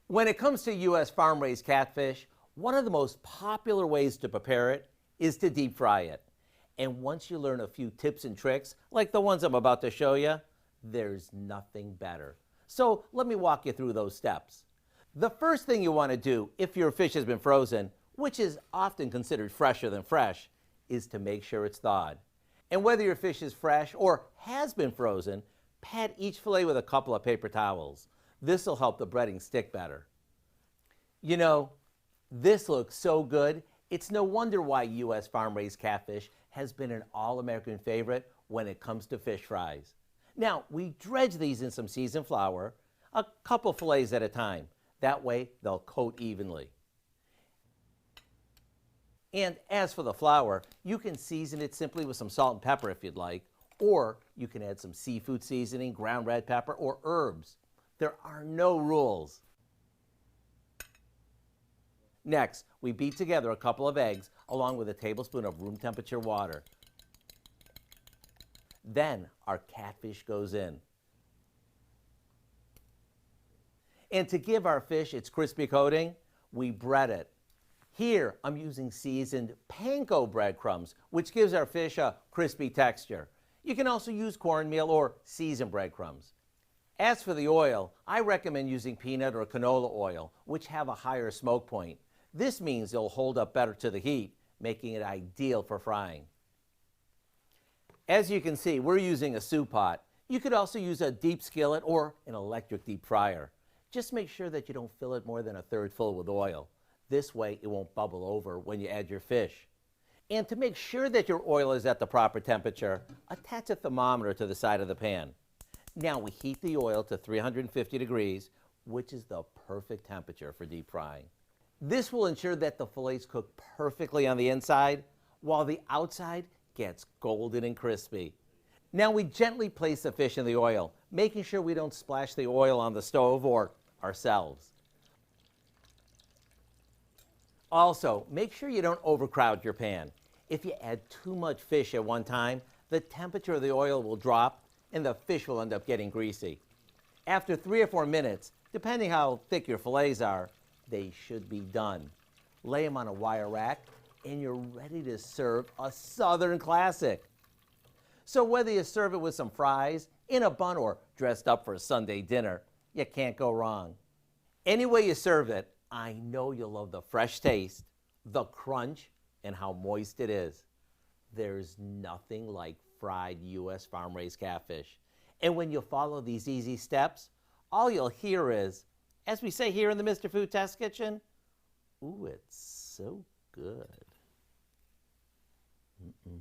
When it comes to U.S. farm-raised catfish, one of the most popular ways to prepare it is to deep fry it. And once you learn a few tips and tricks, like the ones I'm about to show you, there's nothing better. So let me walk you through those steps. The first thing you want to do if your fish has been frozen, which is often considered fresher than fresh, is to make sure it's thawed. And whether your fish is fresh or has been frozen, pat each fillet with a couple of paper towels. This will help the breading stick better. You know, this looks so good, it's no wonder why U.S. farm-raised catfish has been an all-American favorite when it comes to fish fries. Now, we dredge these in some seasoned flour, a couple fillets at a time. That way, they'll coat evenly. And as for the flour, you can season it simply with some salt and pepper if you'd like, or you can add some seafood seasoning, ground red pepper, or herbs. There are no rules. Next, we beat together a couple of eggs along with a tablespoon of room temperature water. Then our catfish goes in. And to give our fish its crispy coating, we bread it. Here, I'm using seasoned panko breadcrumbs, which gives our fish a crispy texture. You can also use cornmeal or seasoned breadcrumbs. As for the oil, I recommend using peanut or canola oil, which have a higher smoke point. This means they'll hold up better to the heat, making it ideal for frying. As you can see, we're using a soup pot. You could also use a deep skillet or an electric deep fryer. Just make sure that you don't fill it more than a third full with oil. This way it won't bubble over when you add your fish. And to make sure that your oil is at the proper temperature, attach a thermometer to the side of the pan. Now we heat the oil to 350 degrees, which is the perfect temperature for deep frying. This will ensure that the fillets cook perfectly on the inside, while the outside gets golden and crispy. Now we gently place the fish in the oil, making sure we don't splash the oil on the stove or ourselves. Also, make sure you don't overcrowd your pan. If you add too much fish at one time, the temperature of the oil will drop and the fish will end up getting greasy. After 3 or 4 minutes, depending how thick your fillets are, they should be done. Lay them on a wire rack and you're ready to serve a Southern classic. So whether you serve it with some fries, in a bun, or dressed up for a Sunday dinner, you can't go wrong. Any way you serve it, I know you'll love the fresh taste, the crunch, and how moist it is. There's nothing like fried U.S. farm-raised catfish. And when you follow these easy steps, all you'll hear is, as we say here in the Mr. Food Test Kitchen, ooh, it's so good. Mm-mm.